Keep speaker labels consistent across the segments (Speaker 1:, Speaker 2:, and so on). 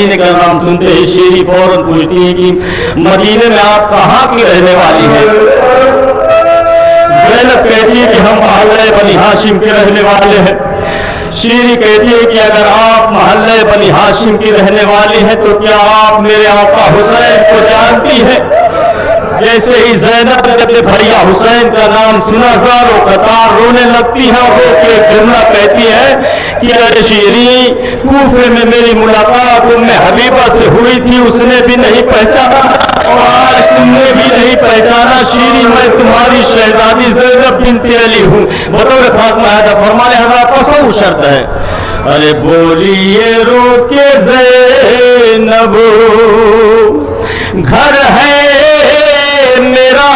Speaker 1: मदीने का नाम सुनते ही शीरी फौरन पूछती है कि मदीने में आप कहाँ की रहने वाली हैं? ज़ैनब कहती है कि हम मोहल्ले बनी हाशिम के रहने वाले हैं। शीरी कहती है कि अगर आप मोहल्ले बनी हाशिम की रहने वाली हैं तो क्या आप मेरे आका हुसैन को जानती हैं? जैसे ही ज़ैनब ने अपने भैया हुसैन का नाम सुना, ज़ारों कतार रोने लगती है और रो के एक जुमला कहती है कि अरे शीरी, कूफे में मेरी मुलाकात उम्मे हबीबा से हुई थी, उसने भी नहीं पहचाना और आज तुमने भी नहीं पहचाना। शीरी, मैं तुम्हारी शहजादी ज़ैनब बिन्ते अली हूँ। बतौर खात्मा हैदर फरमाने हज़रात कसम शर्त है। अरे बोलिए रो के ज़ैनब, घर है मेरा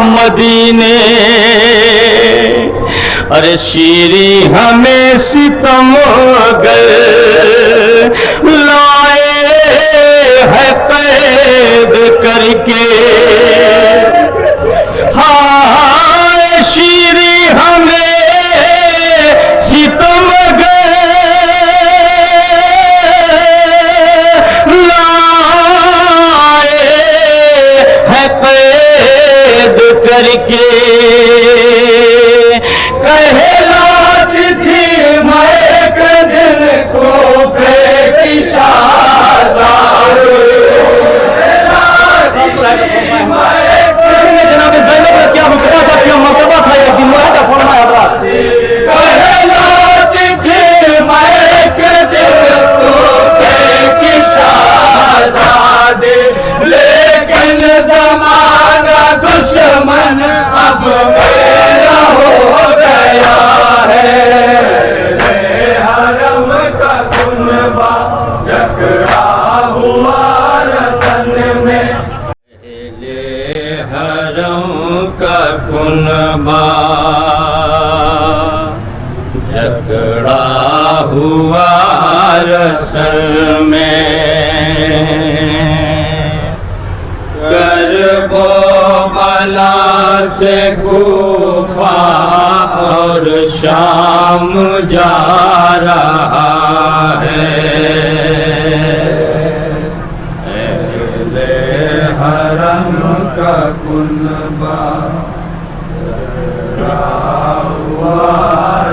Speaker 1: मदीने। अरे शीरी हमें सितमगर लाए है कैद करके। हाय शीरी हमें सितमगर लाए है कैद करके। कहलाती थी मैं एक दिन कूफे की शाहज़ादी। जनाब ज़ैनब का क्या मुकद्दमा था, क्या मर्तबा था, एक दिन मुरादा फरमाया हज़रात। कहलाती थी मैं एक दिन कूफे की शाहज़ादी, लेकिन ज़माना दुश्मन अब मेरा हो गया है। हरम का कुनबा जकड़ा हुआ रसन में, हरम का कुनबा जकड़ा हुआ रसन में। करबो बला से कूफा और शाम जा रहा है। अहले हरम का कुनबा जकड़ा हुआ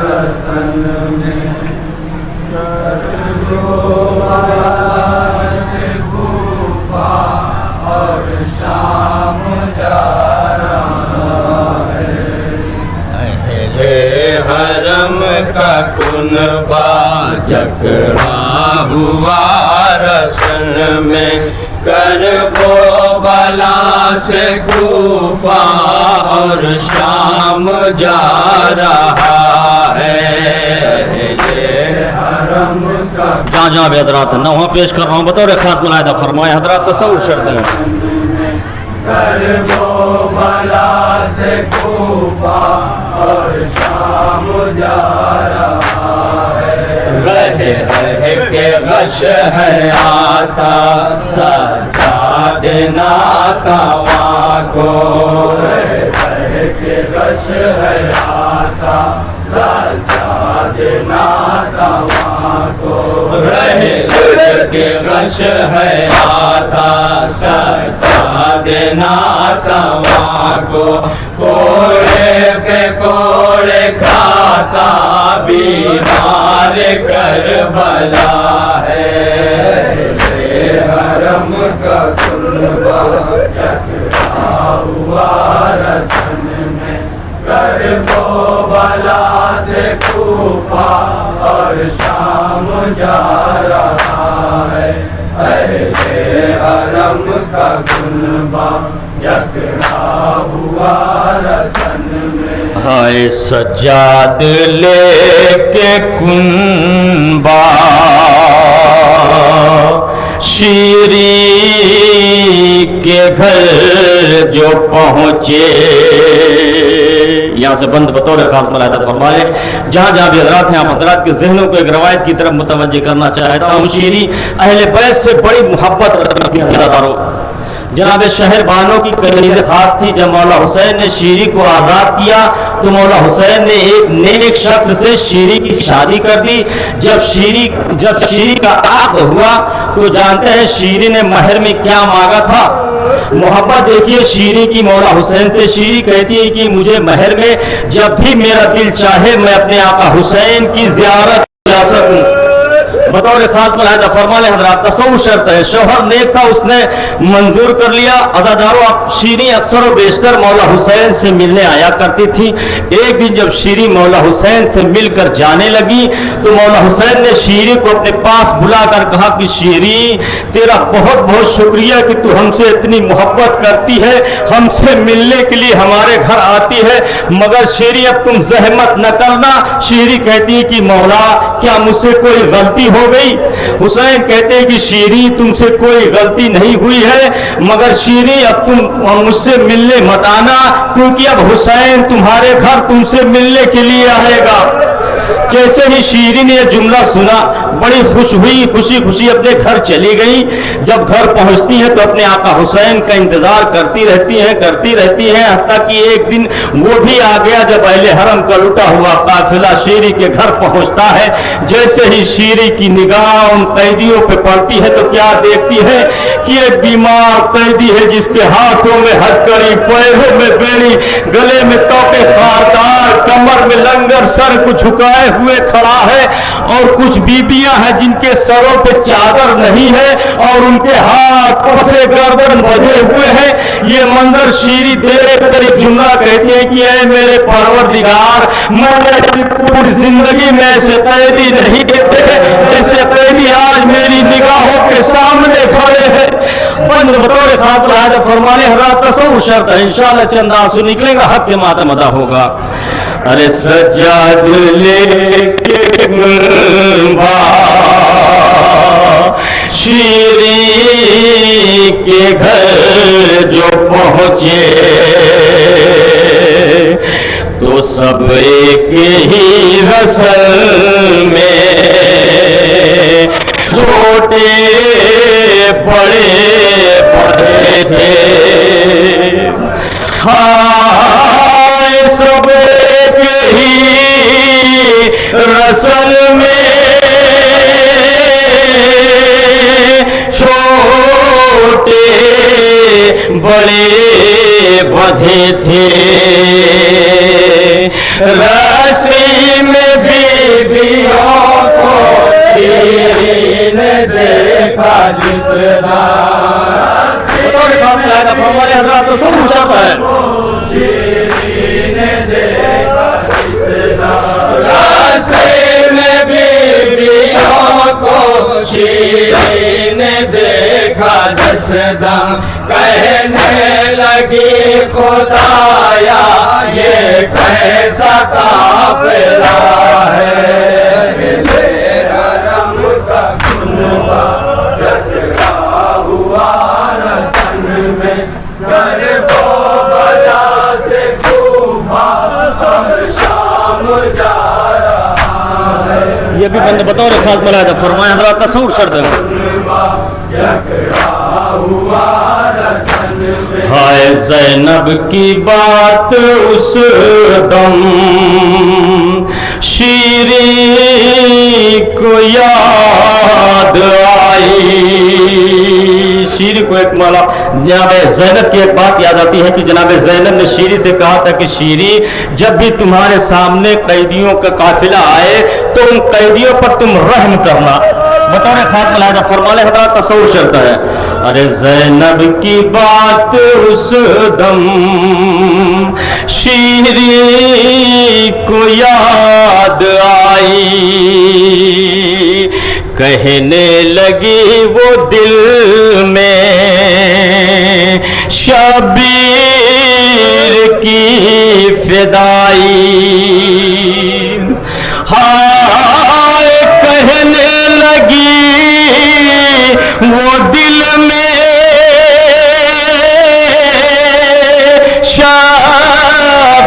Speaker 1: रसन में। करबो बला से कूफा और शाम जा रहा है। अहले हरम का कुनबा जकड़ा हुआ रसन में। करबो बला से कूफा और शाम जा रहा है। जहाँ जहाँ भी हजरात है ना वहाँ पेश कर रहा हूँ। बतौर खात्मा लायदा फरमाए हजरात तसव्वुर शर्त है। करबो बला से कूफा और शाम जा रहा है। रह के गश है आता सजा देना तवा को। रह के गश है आता सजा देना तवा को। रह के गश है आता सजा देना तवा को। कोड़े पे कोड़े खाता बीमार करबला है। हरम का कुनबा जकड़ा हुआ रसन में। करबो बला से कूफा और शाम जा रहा है। अहले हरम का कुनबा जकड़ा हुआ रसन में। हाय सज्जाद लेके कुनबा शीरी के घर जो पहुँचे। यहाँ से बंद बतौर खास मलादा फरमा ले। जहाँ जहाँ भी हजरात हैं आप हजरात के जहनों को एक रवायत की तरफ मुतवज्जे करना चाहता हूँ। शीरी अहले बैत से बड़ी मोहब्बत रखती हैं ज़्यादातारों। जनाब शहरबानों की कनीज़ खास थी। जब मौला हुसैन ने शीरी को आज़ाद किया तो मौला हुसैन ने एक नेक शख्स से शीरी की शादी कर दी। जब शीरी का आक़द हुआ तो जानते हैं शीरी ने महर में क्या मांगा था। मोहब्बत देखिए शीरी की मौला हुसैन से। शीरी कहती है कि मुझे महर में जब भी मेरा दिल चाहे मैं अपने आका हुसैन की ज़ियारत जा सकूं। बतौर खास मुलाहिदा फरमाने हज़रात तसव्वुर शर्त है। शौहर नेक था, उसने मंजूर कर लिया। अदादारों आप शीरी अक्सर और बेशतर मौला हुसैन से मिलने आया करती थी। एक दिन जब शीरी मौला हुसैन से मिलकर जाने लगी तो मौला हुसैन ने शीरी को अपने पास बुलाकर कहा कि शीरी तेरा बहुत बहुत शुक्रिया कि तू हमसे इतनी मोहब्बत करती है, हमसे मिलने के लिए हमारे घर आती है, मगर शीरी अब तुम जहमत न करना। शीरी कहती है कि मौला क्या मुझसे कोई गलती हो गई। हुसैन कहते हैं कि शीरी तुमसे कोई गलती नहीं हुई है, मगर शीरी अब तुम मुझसे मिलने मत आना, क्योंकि अब हुसैन तुम्हारे घर तुमसे मिलने के लिए आएगा। जैसे ही शीरी ने यह जुमला सुना बड़ी खुश हुई, खुशी खुशी अपने घर चली गई। जब घर पहुंचती हैं तो अपने आका हुसैन का इंतजार करती रहती हैं हत्ता कि एक दिन वो भी आ गया जब अहले हरम का लुटा हुआ काफिला शीरी के घर पहुंचता है। जैसे ही शीरी की निगाह उन कैदियों पे पड़ती है तो क्या देखती है कि एक बीमार कैदी है जिसके हाथों में हथकड़ी, पैरों में बेड़ी, गले में तोपे खारदार, कमर में लंगर, सर को झुकाए हुए खड़ा है। और कुछ बीबियां हैं जिनके सरों पे चादर नहीं है और उनके हाथ से गर्दन बंधे हुए हैं। ये मंजर शीरी देख कर एक जुमला कहती है कि ऐ मेरे परवरदिगार, मैंने अपनी पूरी जिंदगी में ऐसे कैदी नहीं देखे जैसे कैदी आज मेरी निगाहों के सामने खड़े हैं। बंद बतौर खास फरमाने हज़रात तसव्वुर शर्त है, इंशाअल्लाह चंद आंसू निकलेगा, हक के मातम अदा होगा। अरे सज्जाद लेके शीरी के घर जो पहुंचे तो सब एक ही रसल में छोटे बड़े बड़े थे। हाँ सब एक ही रसल में छोटे बड़े बंधे थे। रस्सी में बीबियों को शीरी ने देखा जिसदा हमारे हज़रात तो सब मुशब है। शीरी ने देखा जिसदा रस्सी में बीबियों को शीरी ने देखा जिसदा कहने लगी खुदाया ये कैसा काफिला है। तेरा रंग का कुनबा जटका हुआ रसन में गरबो बजा से कूफा और शाम जा रहा है। ये भी बंद बतौर खास मुलाहिदा फरमाया हज़रात तसव्वुर शर्त हाय ज़ैनब की बात उस दम शीरी को याद आई। शीरी को एक मौला जनाब ज़ैनब की एक बात याद आती है कि जनाब ज़ैनब ने शीरी से कहा था कि शीरी जब भी तुम्हारे सामने कैदियों का काफिला आए तो उन कैदियों पर तुम रहम करना। बतौर खास मुलाहिदा फरमाने हज़रात तसव्वुर शर्त है। अरे ज़ैनब की बात उस दम शीरी को याद आई, कहने लगी वो दिल में शबीर की फिदाई। हाय कहने लगी वो दिल में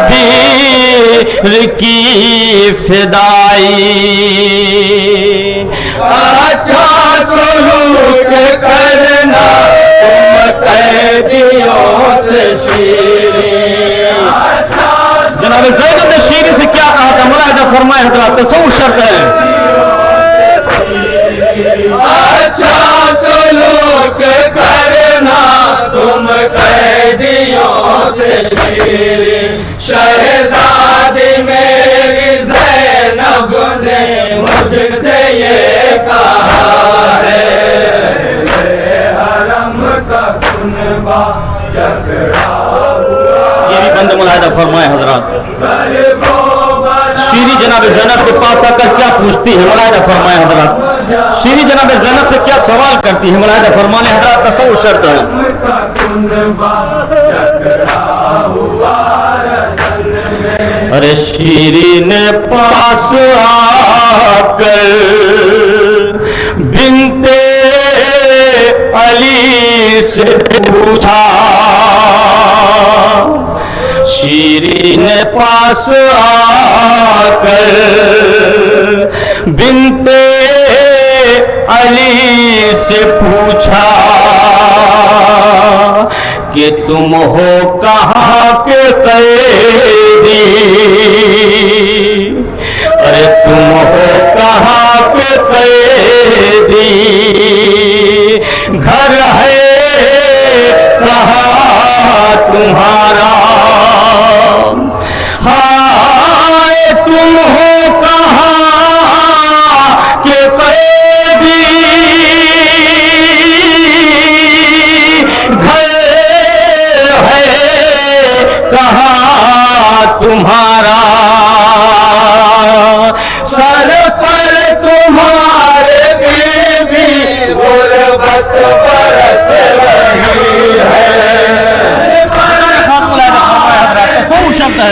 Speaker 1: शबीर की फिदाई। अच्छा सलूक करना तुम कैद
Speaker 2: से शीरी शहजादी मेरी ज़ैनब ने मुझसे ये कहा है, हरम का कुनबा जकड़ा हुआ।
Speaker 1: ये भी बंद मुलाहिदा फरमाए हजरात। शीरी जनाब ज़ैनब के पास आकर क्या पूछती है, मुलाहिदा फरमाए हजरात। शीरी जनाब ज़ैनब से क्या सवाल करती है, मुलाहिदा फरमाने हजरात। तसव्वुर शर्त है। अरे शीरी ने पास आकर बिनते अली से पूछा, शीरी ने पास आकर बिनते अली से पूछा कि तुम हो कहाँ के कैदी, अरे तुम हो कहाँ के कैदी, घर है कहाँ तुम्हारा, हाय तुम हो कहाँ के कैदी, घर है कहाँ तुम्हारा, सर पर तुम्हारे बीबी गुर्बत बरस रही है। तसव्वुर शब्द है।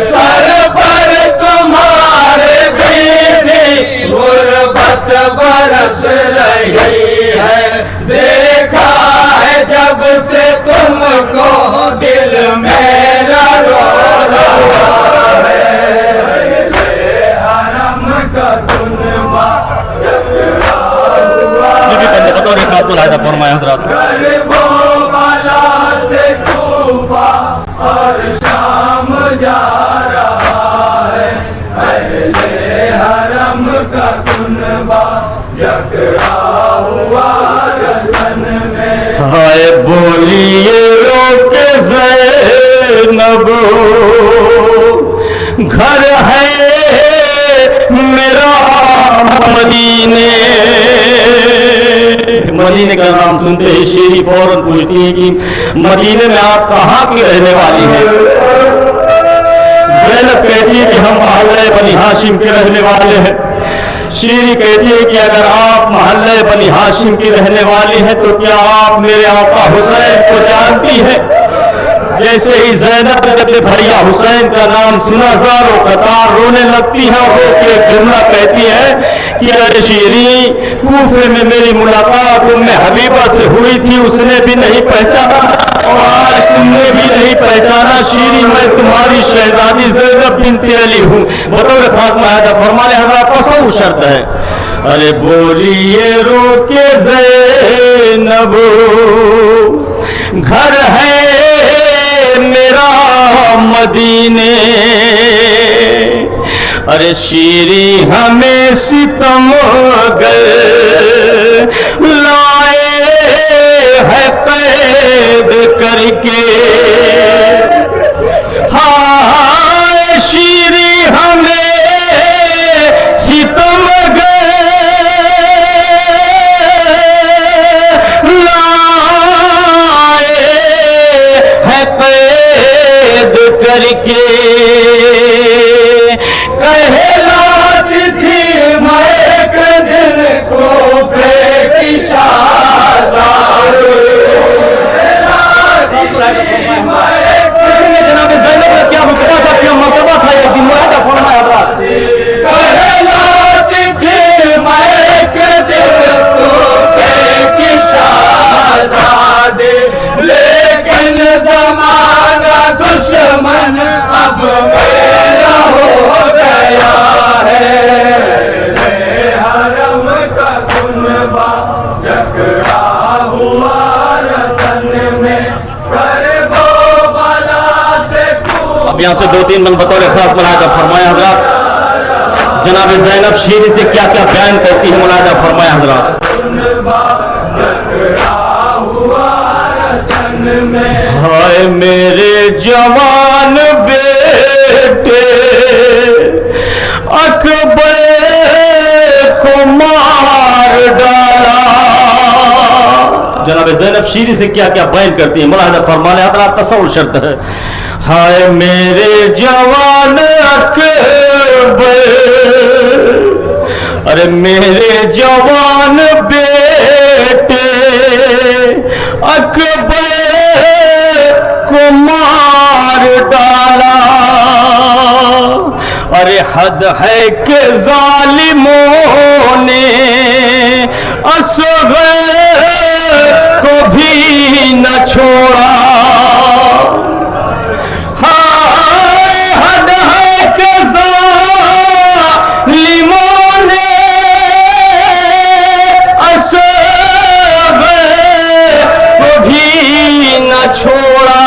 Speaker 2: सर पर तुम्हारे बीबी गुर्बत बरस रही है, देखा है जब से तुमको दिल मेरा रो रहा है, हरम का कुनबा जकड़ा हुआ।
Speaker 1: ये भी बंद बतौर खास मुलाहिदा फरमाए हजरात।
Speaker 2: वाला से कूफा और शाम जा रहा है, अहले हरम का कुनबा जकड़ा हुआ रसन में।
Speaker 1: हाय बोलिए रोके ज़ैनब, घर है मेरा मदीने। मदीने का नाम सुनते ही शीरी फौरन पूछती है कि मदीने में आप कहाँ की रहने वाली हैं। ज़ैनब कहती है कि हम मोहल्ले बनी हाशिम के रहने वाले हैं। शीरी कहती है कि अगर आप मोहल्ले बनी हाशिम की रहने वाली हैं तो क्या आप मेरे आका हुसैन को जानती हैं। जैसे ही ज़ैनब ने अपने भैया हुसैन का नाम सुना, ज़ारो कतार रोने लगती है और रो के एक जुमला कहती है कि अरे शीरी, कूफे में मेरी मुलाकात उम्मे हबीबा से हुई थी, उसने भी नहीं पहचाना और आज तुमने भी नहीं पहचाना। शीरी, मैं तुम्हारी शहजादी ज़ैनब बिनते अली हूँ। बतौर खास मुलाहिदा फरमाने हजरात। तसव्वुर शर्त है। अरे बोलिए रोके ज़ैनब, घर है मेरा मदीने। अरे शीरी हमें सितमगर लाए है कैद करके, हाय शीरी हमें सितमगर लाए है कैद करके।
Speaker 2: कहलाती थी मैं एक दिन कूफे की शहजादी,
Speaker 1: जनाब ज़ैनब का क्या रुतबा था, क्या मर्तबा था, एक दिन मुलाहिदा फरमाया हजरात।
Speaker 2: कहलाती थी मैं एक दिन कूफे की शहजादी, लेकिन ज़माना दुश्मन अब मेरा हो गया है, हरम का कुनबा जकड़ा हुआ रसन में, करबो बला से
Speaker 1: अब यहाँ से दो तीन मन बतौर खास मुलाहिदा फरमाया हजरात। जनाब ज़ैनब शीरी से क्या क्या बयान करती है, मुलाहिदा फरमाया हजरात।
Speaker 2: कुनबा जकड़ा
Speaker 1: हाय मेरे जवान बेटे अकबर को मार डाला। जनाब ज़ैनब शीरी से क्या क्या बयान करती है, मुलाहिज़ा फरमाने हज़रात, तसव्वुर शर्त है। हाय मेरे जवान अकबर, अरे मेरे जवान बेटे अकबर को मार डाला। अरे हद है कि जालिमों ने असग़र को भी न छोड़ा। हद है कि जालिमों ने असग़र को भी न छोड़ा।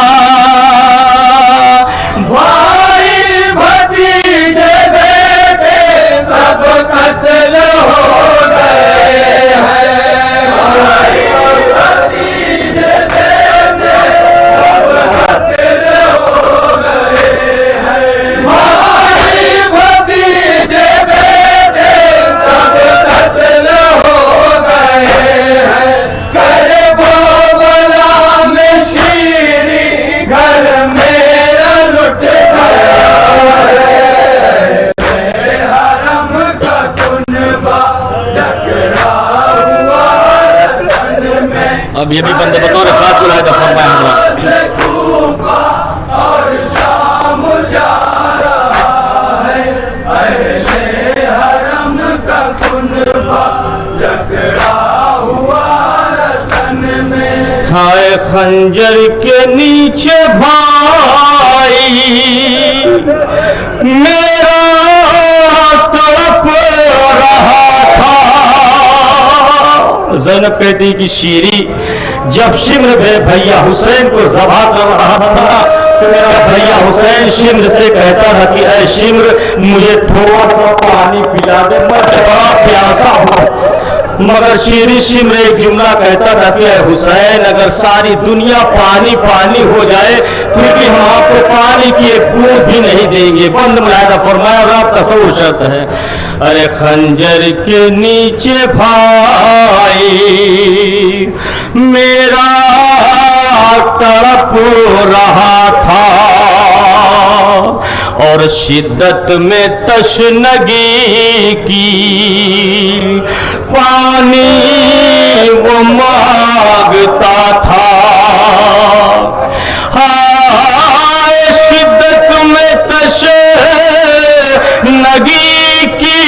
Speaker 2: भाई भतीजे बेटे सब कत्ल हो गए हैं। भाई भतीजे बेटे सब कत्ल हो गए हैं। भाई भतीजे बेटे सब कत्ल हो गए हैं। करबो गुलाम शीरी घर मेरा लुट गया है। हरम का कुनबा जकड़ा हुआ रतन में।
Speaker 1: अब ये भी बंदे बतौर खातुल है फरमाया
Speaker 2: से कूफा और शाम जा रहा है। अहले हरम का कुनबा जकड़ा हुआ रसन में।
Speaker 1: हाय खंजर के नीचे भाई मेरा तड़प रहा था। ज़ैनब कहती कि शीरी जब शिम्र मेरे भैया हुसैन को ज़बह कर रहा था तो मेरा भैया हुसैन शिम्र से कहता था कि ऐ शिम्र मुझे थोड़ा सा पानी पिला दे, मैं बड़ा प्यासा हूँ। मगर शीरी शिम्र एक जुमला कहता था कि हुसैन अगर सारी दुनिया पानी पानी हो जाए फिर भी हम आपको पानी की एक बूंद भी नहीं देंगे। बंद मुलाहिज़ा फरमाया और आप तसव्वुर शर्त है। अरे खंजर के नीचे भाई मेरा तड़प रहा था और शिद्दत में तशनगी की पानी वो मांगता था। हाय शिद्दत में तशनगी की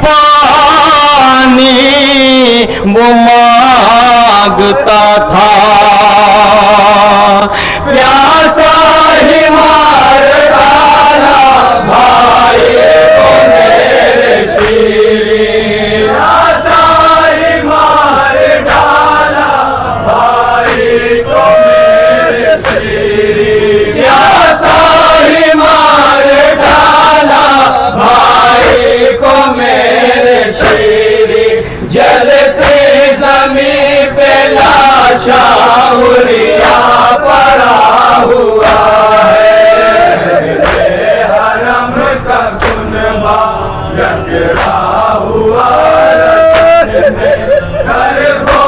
Speaker 1: पानी वो मांगता था। प्यासा ही मार डाला भाई को मेरे शीरी।
Speaker 2: प्यासा ही मार डाला भाई को मेरे शीरी। प्यासा ही मार डाला भाई को मेरे शीरी। जलती ज़मीन पे लाशा उरिया पड़ा हुआ है। हरम का कुनबा जकड़ा हुआ रतन में। करबो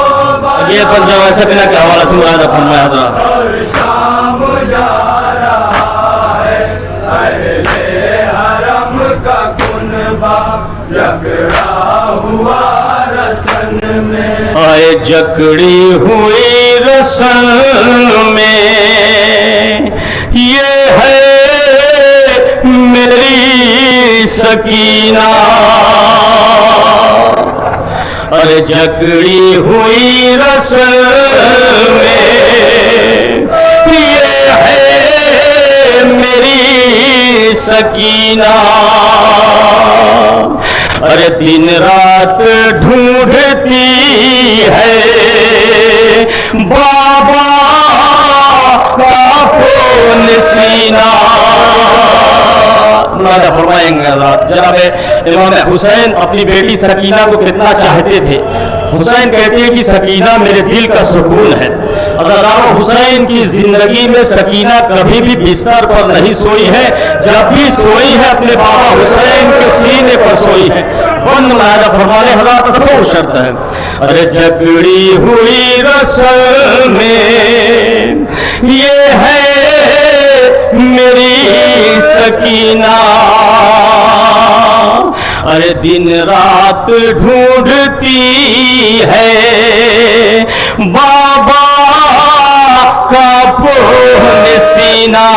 Speaker 1: ये पंजाब ऐसे बिना के हवाला से मुराद फरमाया हज़रात।
Speaker 2: और शाम जा रहा है। अहले हरम का कुनबा जकड़ा हुआ रसन में।
Speaker 1: आए जकड़ी हुई रसन में ये है मेरी सकीना। अरे जकड़ी हुई रसन में ये है मेरी सकीना। अरे दिन रात ढूंढती है बाबा का फोन सीना। नादा फरमाएंगे जनाब इमाम हुसैन अपनी बेटी सकीना को कितना चाहते थे। हुसैन कहते हैं कि सकीना मेरे दिल का सुकून है। रज़ा हुसैन की जिंदगी में सकीना कभी भी बिस्तर पर नहीं सोई है, जब भी सोई है अपने बाबा हुसैन के सीने पर सोई है। बंद मुलाहिजा फरमाने हज़रात तसव्वुर शर्त है। अरे जकड़ी हुई रसल में ये है मेरी सकीना, अरे दिन रात ढूंढती है बाबा का पोहन सीना।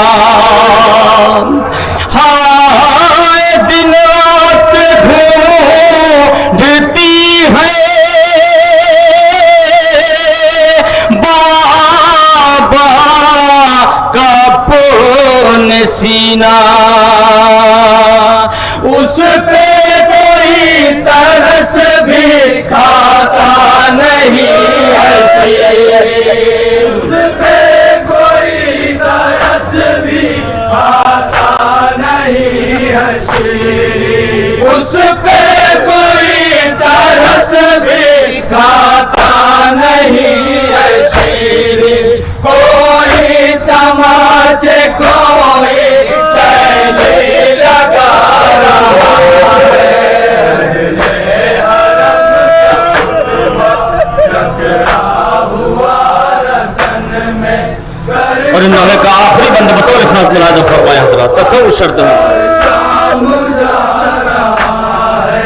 Speaker 1: हाय दिन रात ढूंढती है बाबा का पोहन सीना, उस पे कोई तरस भी खाता नहीं है,
Speaker 2: उस पे कोई तरस भी खाता नहीं है शीरी,
Speaker 1: उस पे कोई तरस भी खाता नहीं है शीरी।
Speaker 2: कोई तमाचे कोई सैली लगा रहा है, टकरा हुआ रसन में।
Speaker 1: और इन नौहे का आखिरी बंद बतौर खास मुलाजा फरमाया हज़रात तसव्वुर शर्त है।
Speaker 2: शाम जा रहा है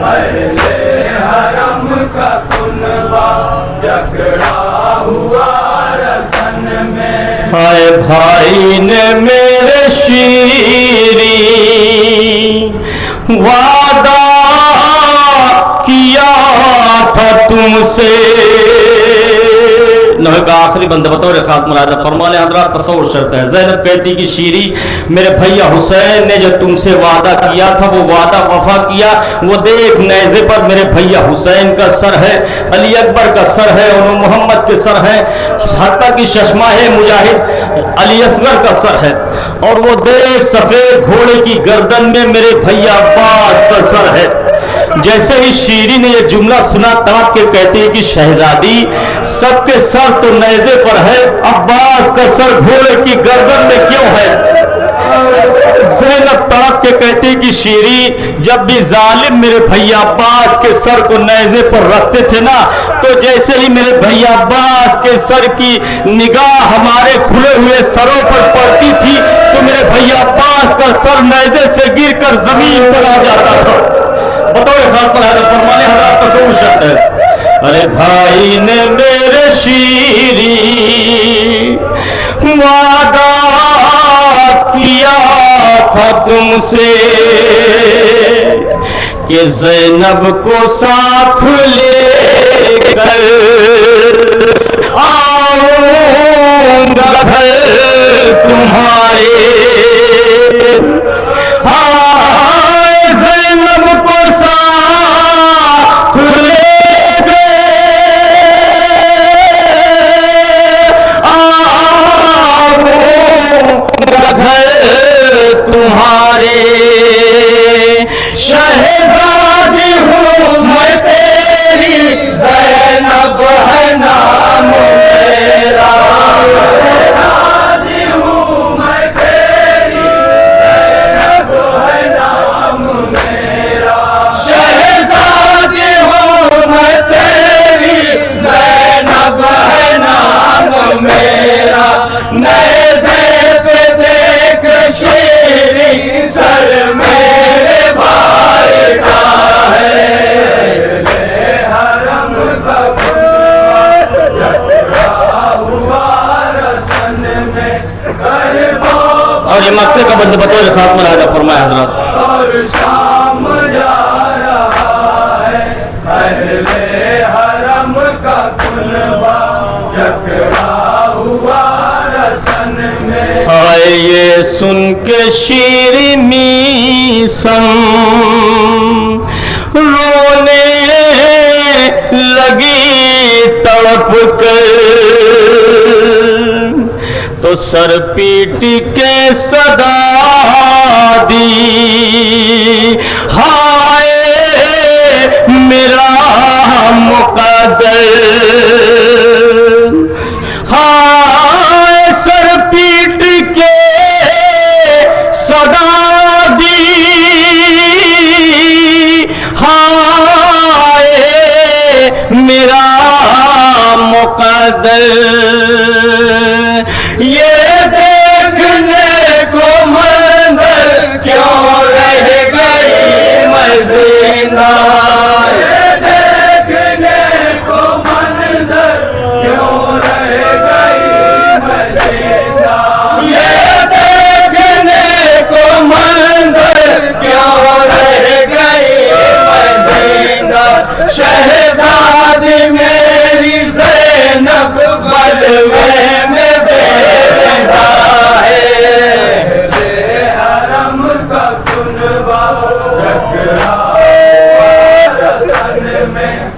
Speaker 2: अहले हरम का कुनबा, जकड़ा हुआ रसन में।
Speaker 1: हाय भाई ने मेरे शीरी वादा किया था तुमसे। नबी का आखिरी बंदा बतौर खास मुलाजा फरमाने हज़रात तसव्वुर शर्त है। ज़ैनब कहती कि शीरी मेरे भैया हुसैन ने जो तुमसे वादा किया था वो वादा वफा किया। वो देख नेज़े पर मेरे भैया हुसैन का सर है, अली अकबर का सर है और मोहम्मद के सर है, हत्ता की शशमाह मुजाहिद अली असगर का सर है। और वो देख सफेद घोड़े की गर्दन में मेरे भैया अब्बास का सर है। जैसे ही शीरी ने यह जुमला सुना तड़प के कहती है कि शहजादी सबके सर तो नेज़े पर है, अब्बास का सर घोड़े की गर्दन में क्यों है? ज़ैनब तड़प के कहती कि शीरी जब भी जालिम मेरे भैया अब्बास के सर को नेज़े पर रखते थे ना, तो जैसे ही मेरे भैया अब्बास के सर की निगाह हमारे खुले हुए सरों पर पड़ती थी तो मेरे भैया अब्बास का सर नेज़े से गिरकर जमीन पर आ जाता था। बतौर खास पर फरमाने हज़रात तसव्वुर शर्त है। अरे भाई ने मेरे शीरी वादा किया था तुमसे कि ज़ैनब को साथ लेकर आऊंगा घर तुम्हारे। हाय ज़ैनब को साथ लेकर आऊंगा घर तुम्हारे। शहज़ादी हूँ मैं तेरी, ज़ैनब है नाम मेरा।
Speaker 2: शहज़ादी हूँ मैं तेरी, ज़ैनब है नाम मेरा।
Speaker 1: शहज़ादी हूँ मैं तेरी, ज़ैनब है नाम मेरा। नेज़े पे देख शीरी सर मेरे भाई का है।
Speaker 2: हरम का कुनबा, जकड़ा हुआ रसन में। करबो
Speaker 1: और ये मक्के का बंद बतौर खास मुलाजा फरमाया हज़रत।
Speaker 2: और शाम जा रहा है अहले हरम का कुनबा, जकड़ा हुआ रसन में।
Speaker 1: हाय ये सुन के शीरी मीसम रोने लगी तड़प कर, तो सर पीट के सदा दी हाय मेरा मुक़द्दर। हाय चादर, ये देखने को मंजर क्यों रह गई मैं जिंदा,
Speaker 2: ये देखने को मंजर क्यों रह गई मैं जिंदा,
Speaker 1: ये देखने को मंजर क्यों रह गई मैं जिंदा। शहजादी मेरी ज़ैनब बलवे में बेरिंदा है,
Speaker 2: हरम का कुनबा टकरा रसन में